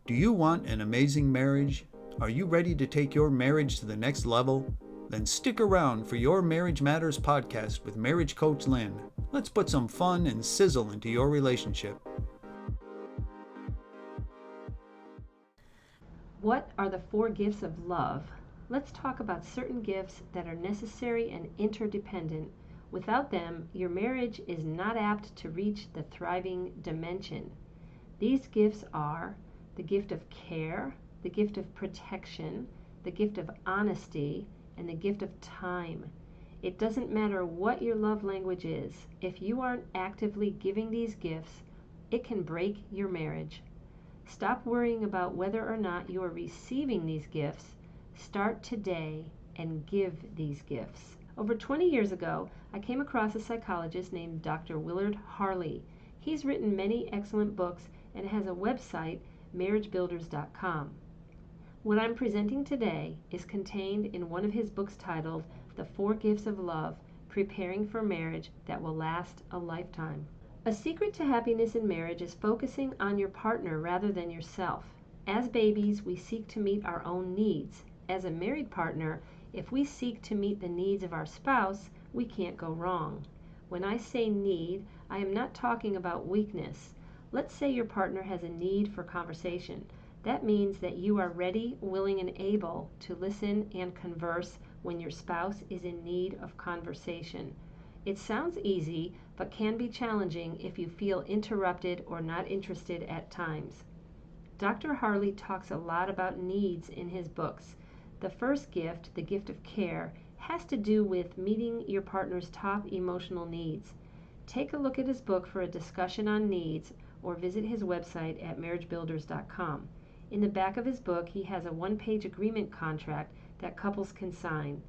Do you want an amazing marriage? Are you ready to take your marriage to the next level? Then stick around for Your Marriage Matters podcast with marriage coach Lynn. Let's put some fun and sizzle into your relationship. What are the 4 gifts of love? Let's talk about certain gifts that are necessary and interdependent. Without them, your marriage is not apt to reach the thriving dimension. These gifts are the gift of care, the gift of protection, the gift of honesty, and the gift of time. It doesn't matter what your love language is. If you aren't actively giving these gifts, it can break your marriage. Stop worrying about whether or not you are receiving these gifts. Start today and give these gifts. Over 20 years ago, I came across a psychologist named Dr. Willard Harley. He's written many excellent books and has a website, marriagebuilders.com. What I'm presenting today is contained in one of his books titled The 4 Gifts of Love, Preparing for Marriage That Will Last a Lifetime. A secret to happiness in marriage is focusing on your partner rather than yourself. As babies, we seek to meet our own needs. As a married partner, if we seek to meet the needs of our spouse, we can't go wrong. When I say need, I am not talking about weakness. Let's say your partner has a need for conversation. That means that you are ready, willing, and able to listen and converse when your spouse is in need of conversation. It sounds easy, but can be challenging if you feel interrupted or not interested at times. Dr. Harley talks a lot about needs in his books. The first gift, the gift of care, has to do with meeting your partner's top emotional needs. Take a look at his book for a discussion on needs, or visit his website at marriagebuilders.com. In the back of his book, he has a 1-page agreement contract that couples can sign.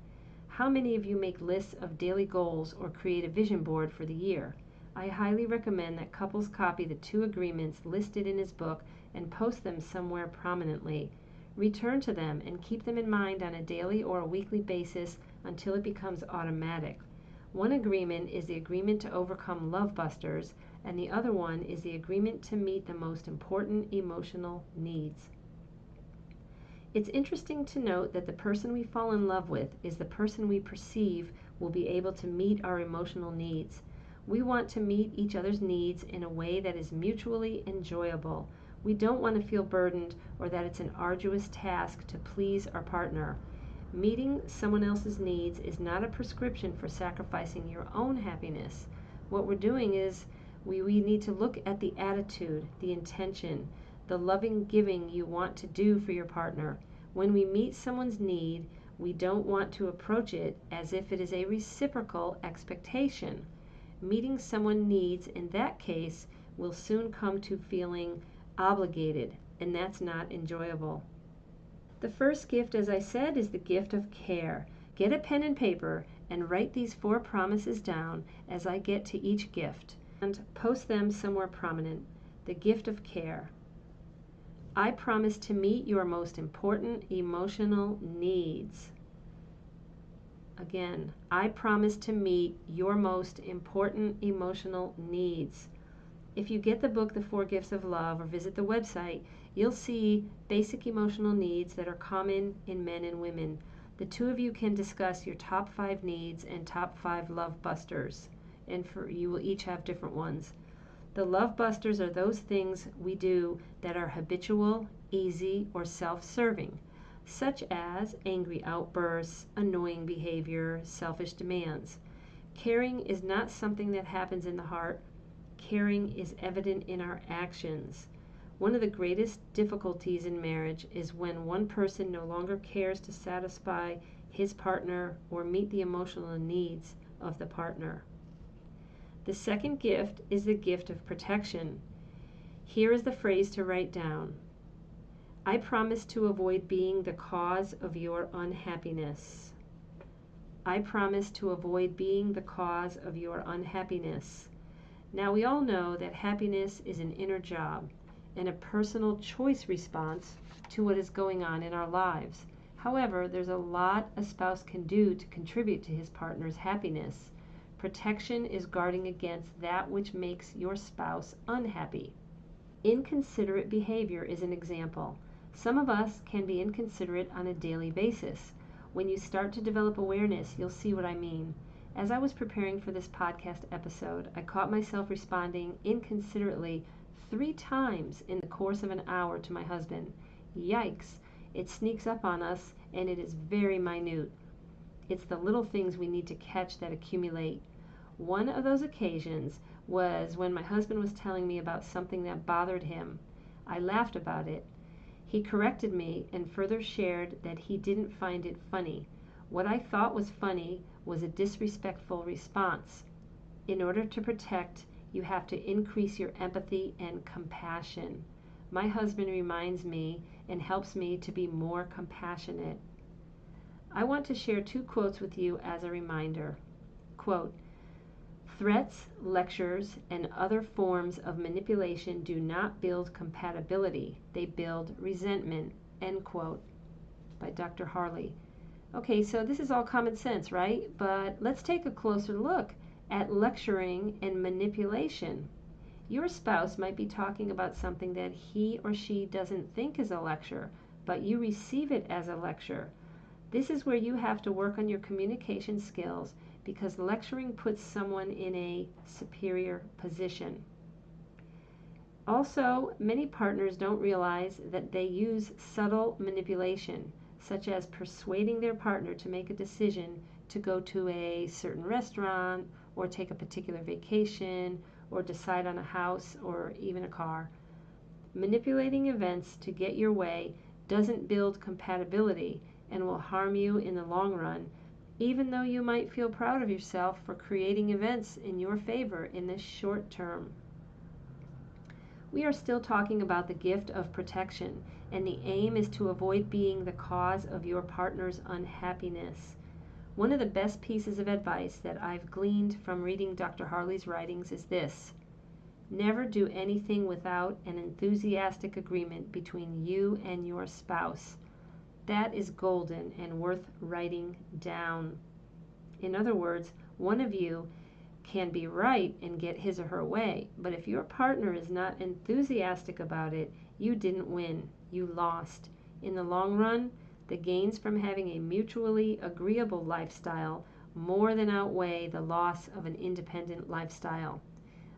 How many of you make lists of daily goals or create a vision board for the year? I highly recommend that couples copy the 2 agreements listed in his book and post them somewhere prominently. Return to them and keep them in mind on a daily or a weekly basis until it becomes automatic. One agreement is the agreement to overcome love busters, and the other one is the agreement to meet the most important emotional needs. It's interesting to note that the person we fall in love with is the person we perceive will be able to meet our emotional needs. We want to meet each other's needs in a way that is mutually enjoyable. We don't want to feel burdened or that it's an arduous task to please our partner. Meeting someone else's needs is not a prescription for sacrificing your own happiness. What we're doing is we need to look at the attitude, the intention, the loving giving you want to do for your partner. When we meet someone's need, we don't want to approach it as if it is a reciprocal expectation. Meeting someone's needs in that case will soon come to feeling obligated, and that's not enjoyable. The first gift, as I said, is the gift of care. Get a pen and paper and write these 4 promises down as I get to each gift, and post them somewhere prominent. The gift of care. I promise to meet your most important emotional needs. Again, I promise to meet your most important emotional needs. If you get the book, The 4 Gifts of Love, or visit the website, you'll see basic emotional needs that are common in men and women. The 2 of you can discuss your top 5 needs and top 5 love busters, and you will each have different ones. The love busters are those things we do that are habitual, easy, or self-serving, such as angry outbursts, annoying behavior, selfish demands. Caring is not something that happens in the heart. Caring is evident in our actions. One of the greatest difficulties in marriage is when one person no longer cares to satisfy his partner or meet the emotional needs of the partner. The second gift is the gift of protection. Here is the phrase to write down. I promise to avoid being the cause of your unhappiness. I promise to avoid being the cause of your unhappiness. Now, we all know that happiness is an inner job and a personal choice response to what is going on in our lives. However, there's a lot a spouse can do to contribute to his partner's happiness. Protection is guarding against that which makes your spouse unhappy. Inconsiderate behavior is an example. Some of us can be inconsiderate on a daily basis. When you start to develop awareness, you'll see what I mean. As I was preparing for this podcast episode, I caught myself responding inconsiderately 3 times in the course of an hour to my husband. Yikes! It sneaks up on us, and it is very minute. It's the little things we need to catch that accumulate. One of those occasions was when my husband was telling me about something that bothered him. I laughed about it. He corrected me and further shared that he didn't find it funny. What I thought was funny was a disrespectful response. In order to protect, you have to increase your empathy and compassion. My husband reminds me and helps me to be more compassionate. I want to share 2 quotes with you as a reminder. Quote, "Threats, lectures, and other forms of manipulation do not build compatibility. They build resentment." End quote. By Dr. Harley. Okay, so this is all common sense, right? But let's take a closer look at lecturing and manipulation. Your spouse might be talking about something that he or she doesn't think is a lecture, but you receive it as a lecture. This is where you have to work on your communication skills, because lecturing puts someone in a superior position. Also, many partners don't realize that they use subtle manipulation, such as persuading their partner to make a decision to go to a certain restaurant, or take a particular vacation, or decide on a house or even a car. Manipulating events to get your way doesn't build compatibility and will harm you in the long run, even though you might feel proud of yourself for creating events in your favor in the short term. We are still talking about the gift of protection, and the aim is to avoid being the cause of your partner's unhappiness. One of the best pieces of advice that I've gleaned from reading Dr. Harley's writings is this: never do anything without an enthusiastic agreement between you and your spouse. That is golden and worth writing down. In other words, one of you can be right and get his or her way, but if your partner is not enthusiastic about it, you didn't win, you lost. In the long run, the gains from having a mutually agreeable lifestyle more than outweigh the loss of an independent lifestyle.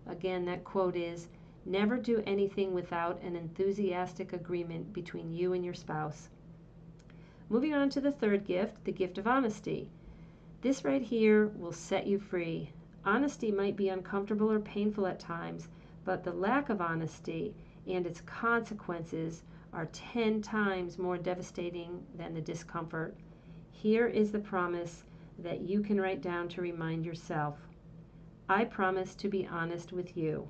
Again, that quote is, never do anything without an enthusiastic agreement between you and your spouse. Moving on to the 3rd gift, the gift of honesty. This right here will set you free. Honesty might be uncomfortable or painful at times, but the lack of honesty and its consequences are 10 times more devastating than the discomfort. Here is the promise that you can write down to remind yourself. I promise to be honest with you.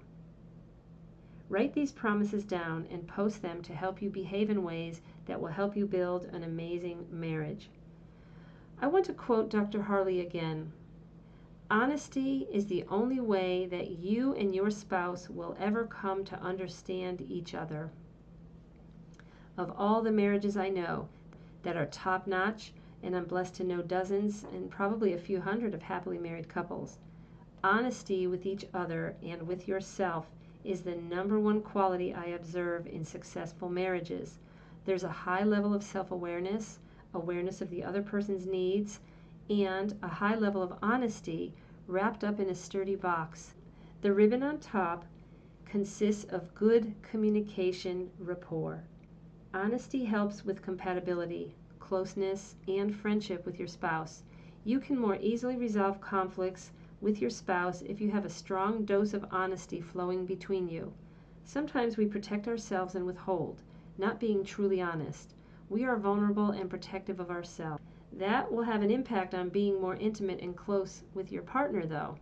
Write these promises down and post them to help you behave in ways that will help you build an amazing marriage. I want to quote Dr. Harley again. Honesty is the only way that you and your spouse will ever come to understand each other. Of all the marriages I know that are top-notch, and I'm blessed to know dozens and probably a few hundred of happily married couples, honesty with each other and with yourself is the number one quality I observe in successful marriages. There's a high level of self-awareness, awareness of the other person's needs, and a high level of honesty wrapped up in a sturdy box. The ribbon on top consists of good communication rapport. Honesty helps with compatibility, closeness, and friendship with your spouse. You can more easily resolve conflicts with your spouse if you have a strong dose of honesty flowing between you. Sometimes we protect ourselves and withhold, not being truly honest. We are vulnerable and protective of ourselves. That will have an impact on being more intimate and close with your partner, though.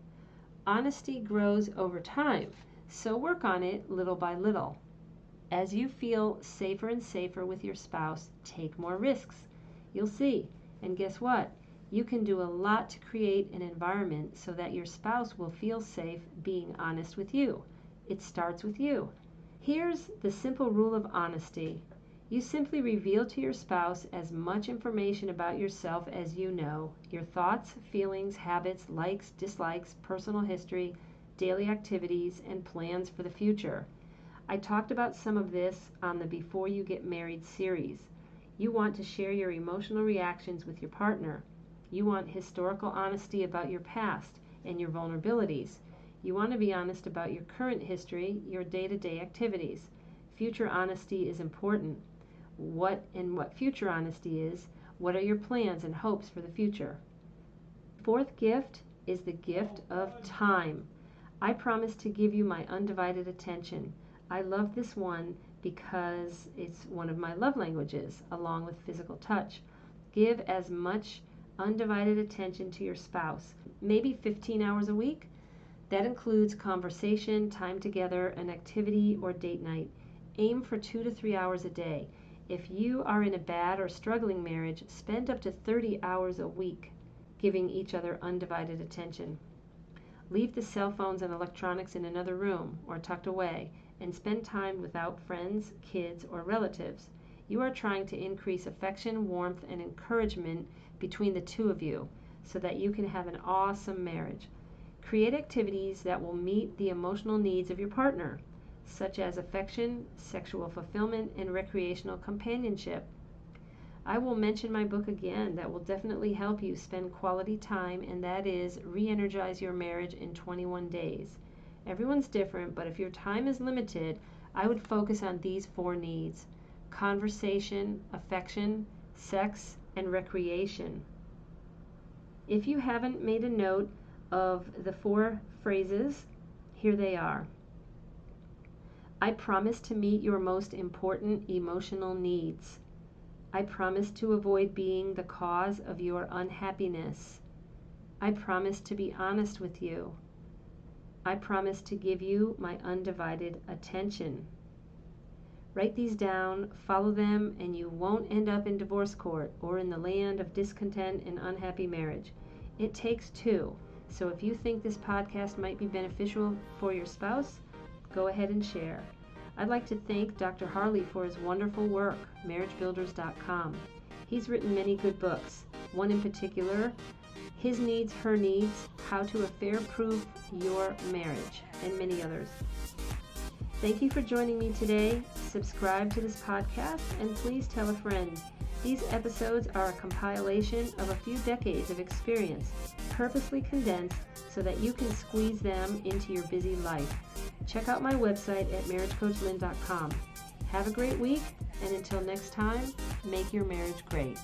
Honesty grows over time, so work on it little by little. As you feel safer and safer with your spouse, take more risks. You'll see. And guess what? You can do a lot to create an environment so that your spouse will feel safe being honest with you. It starts with you. Here's the simple rule of honesty. You simply reveal to your spouse as much information about yourself as you know, your thoughts, feelings, habits, likes, dislikes, personal history, daily activities, and plans for the future. I talked about some of this on the Before You Get Married series. You want to share your emotional reactions with your partner. You want historical honesty about your past and your vulnerabilities. You want to be honest about your current history, your day-to-day activities. Future honesty is important. What future honesty is, what are your plans and hopes for the future? Fourth gift is the gift of time. I promise to give you my undivided attention. I love this one because it's one of my love languages, along with physical touch. Give as much undivided attention to your spouse, maybe 15 hours a week. That includes conversation, time together, an activity, or date night. Aim for 2 to 3 hours a day. If you are in a bad or struggling marriage, spend up to 30 hours a week giving each other undivided attention. Leave the cell phones and electronics in another room or tucked away and spend time without friends, kids, or relatives. You are trying to increase affection, warmth, and encouragement between the two of you so that you can have an awesome marriage. Create activities that will meet the emotional needs of your partner, such as affection, sexual fulfillment, and recreational companionship. I will mention my book again that will definitely help you spend quality time, and that is Re-Energize Your Marriage in 21 Days. Everyone's different, but if your time is limited, I would focus on these 4 needs: conversation, affection, sex, and recreation. If you haven't made a note of the 4 phrases, here they are. I promise to meet your most important emotional needs. I promise to avoid being the cause of your unhappiness. I promise to be honest with you. I promise to give you my undivided attention. Write these down, follow them, and you won't end up in divorce court or in the land of discontent and unhappy marriage. It takes 2. So if you think this podcast might be beneficial for your spouse, go ahead and share. I'd like to thank Dr. Harley for his wonderful work, marriagebuilders.com. He's written many good books, one in particular, His Needs, Her Needs, How to Affair-Proof Your Marriage, and many others. Thank you for joining me today. Subscribe to this podcast and please tell a friend. These episodes are a compilation of a few decades of experience, purposely condensed so that you can squeeze them into your busy life. Check out my website at marriagecoachlynn.com. Have a great week, and until next time, make your marriage great.